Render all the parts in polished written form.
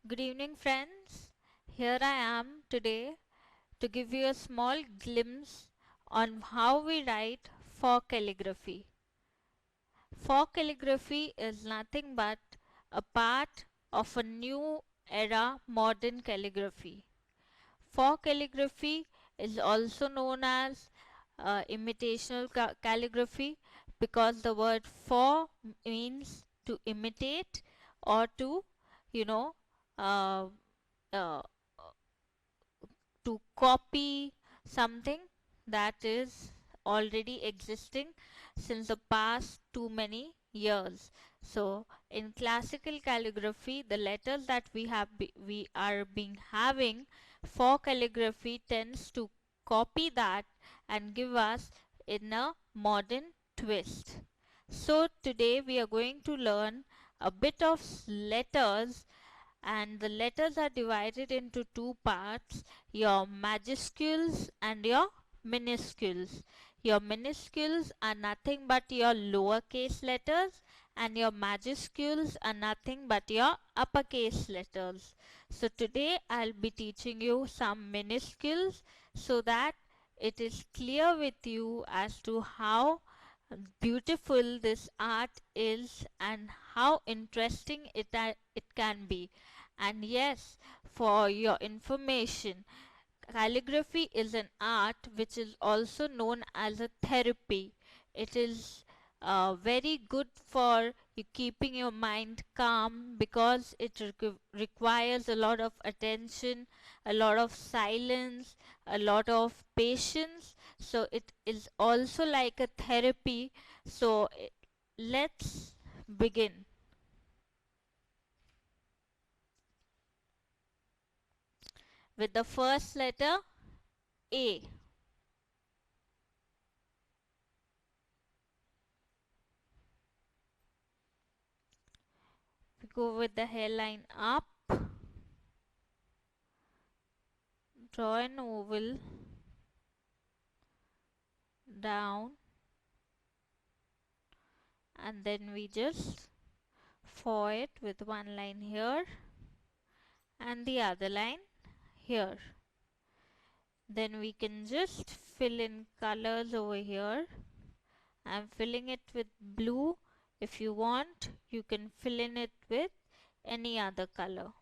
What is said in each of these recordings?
Good evening, friends. Here I am today to give you a small glimpse on how we write for calligraphy. For calligraphy is nothing but a part of a new era modern calligraphy. For calligraphy is also known as imitational calligraphy because the word for means to imitate or to, you know, uh, uh, to copy something that is already existing since the past too many years. So in classical calligraphy, the letters that we are being having for calligraphy tends to copy that and give us in a modern twist. So today we are going to learn a bit of letters, and the letters are divided into two parts: your majuscules and your minuscules. Your minuscules are nothing but your lowercase letters, and your majuscules are nothing but your uppercase letters. So today I'll be teaching you some minuscules so that it is clear with you as to how beautiful this art is and how interesting it can be. And yes, for your information, calligraphy is an art which is also known as a therapy. It is very good for you keeping your mind calm because it requires a lot of attention, a lot of silence, a lot of patience. So it is also like a therapy. So let's begin with the first letter A. We go with the hairline up, draw an oval down, and then we just for it with one line here and the other line here. Then we can just fill in colors over here. I'm filling it with blue. If you want, you can fill in it with any other color.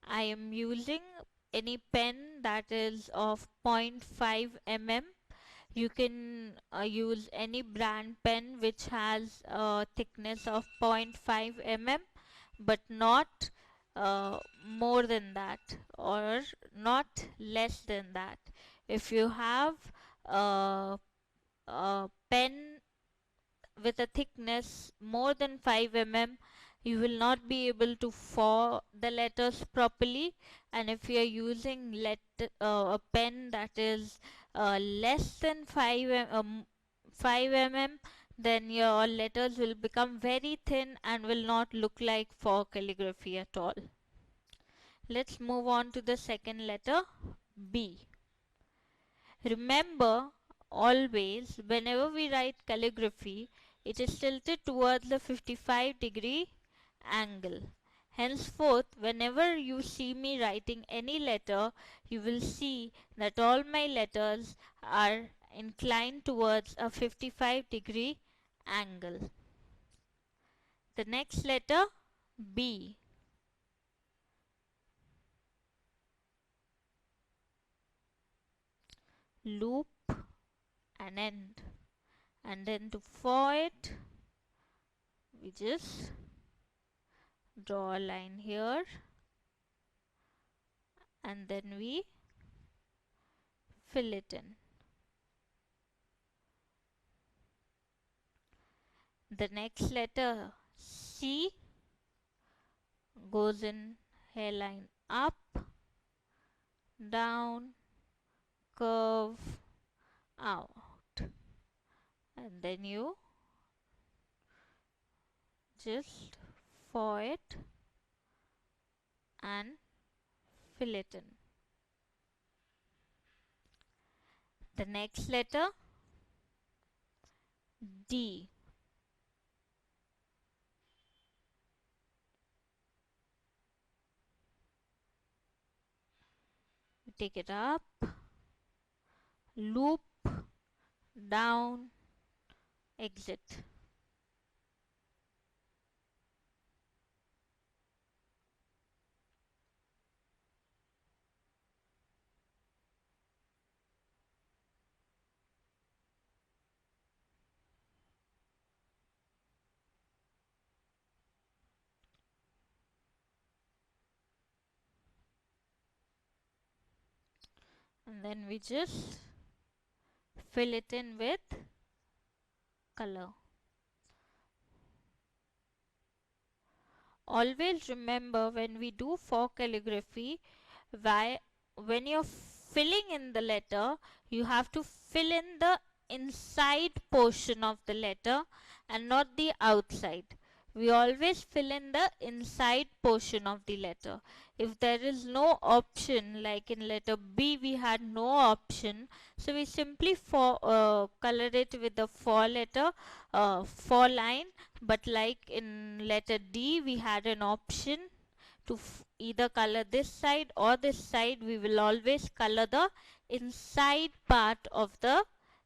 I am using any pen that is of 0.5 mm. You can use any brand pen which has a thickness of 0.5 mm, but not more than that or not less than that. If you have a pen with a thickness more than 5 mm, you will not be able to form the letters properly. And if you are using a pen that is less than 5 mm, then your letters will become very thin and will not look like for calligraphy at all. Let's move on to the second letter, B. Remember, always whenever we write calligraphy, it is tilted towards the 55-degree angle. Henceforth, whenever you see me writing any letter, you will see that all my letters are inclined towards a 55-degree angle. The next letter, B. Loop and end. And then to for it, we just draw a line here and then we fill it in. The next letter, C, goes in hairline up, down, curve, out, and then you just for it and fill it in. The next letter, D. take it up, loop, down, exit. And then we just fill it in with color. Always remember, when we do for calligraphy, why when you're filling in the letter, you have to fill in the inside portion of the letter and not the outside. We always fill in the inside portion of the letter. If there is no option, like in letter B we had no option, so we simply color it with the for letter, for line. But like in letter D we had an option to either color this side or this side. We will always color the inside part of the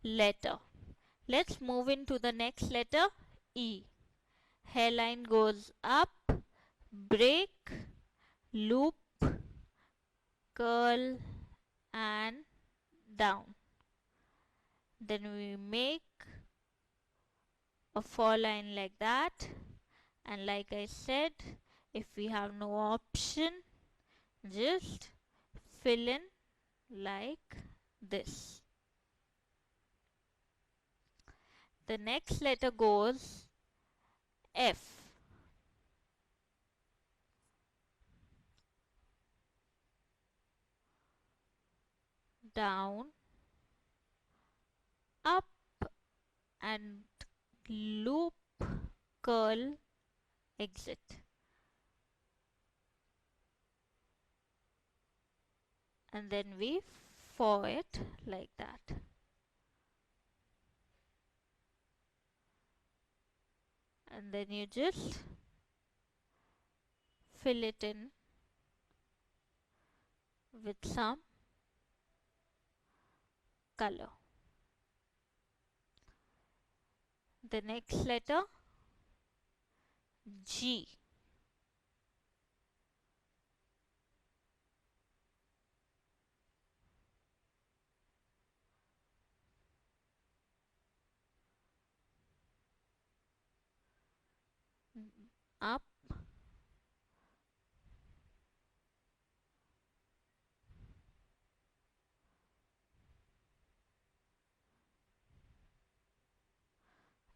letter. Let's move into the next letter, E. Hairline goes up, break, loop, curl and down. Then we make a for line like that, and like I said, if we have no option, just fill in like this. The next letter goes F. Down, up and loop, curl, exit. And then we for it like that. And then you just fill it in with some color. The next letter, G. Up,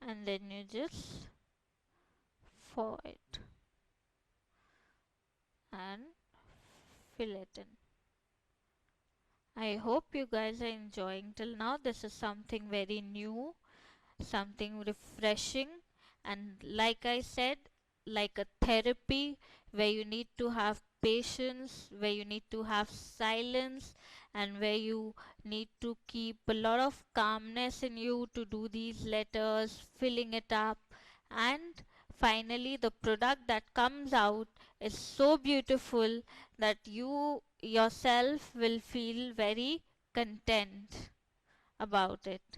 and then you just for it and fill it in. I hope you guys are enjoying till now. This is something very new, something refreshing, and like I said, like a therapy where you need to have patience, where you need to have silence, and where you need to keep a lot of calmness in you to do these letters, filling it up, and finally the product that comes out is so beautiful that you yourself will feel very content about it.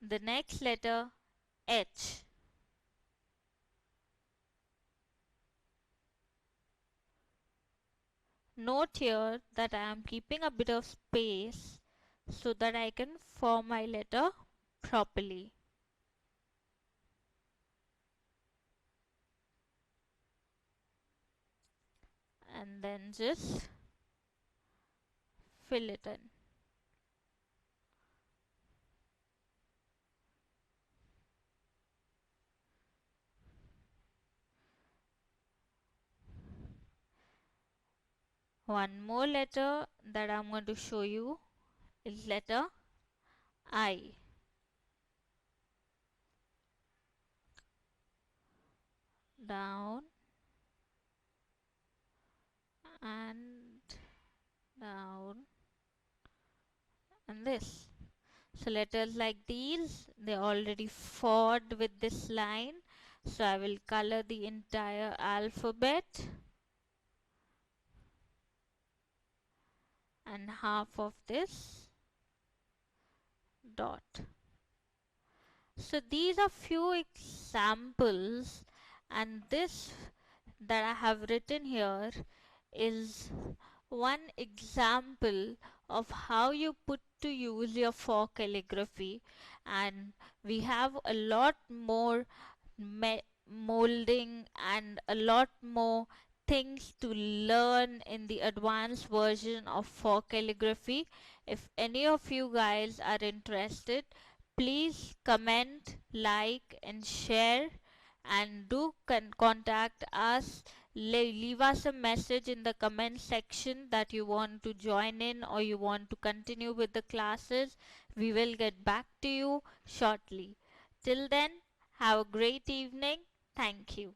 The next letter, H. Note here that I am keeping a bit of space so that I can form my letter properly. And then just fill it in. One more letter that I'm going to show you is letter I. Down and down and this. So letters like these, they're already formed with this line. So I will color the entire alphabet. and half of this dot. So these are few examples, and this that I have written here is one example of how you put to use your for calligraphy, and we have a lot more molding and a lot more things to learn in the advanced version of for calligraphy. If any of you guys are interested, please comment, like, and share, and do contact us. Leave us a message in the comment section that you want to join in or you want to continue with the classes. We will get back to you shortly. Till then, have a great evening. Thank you.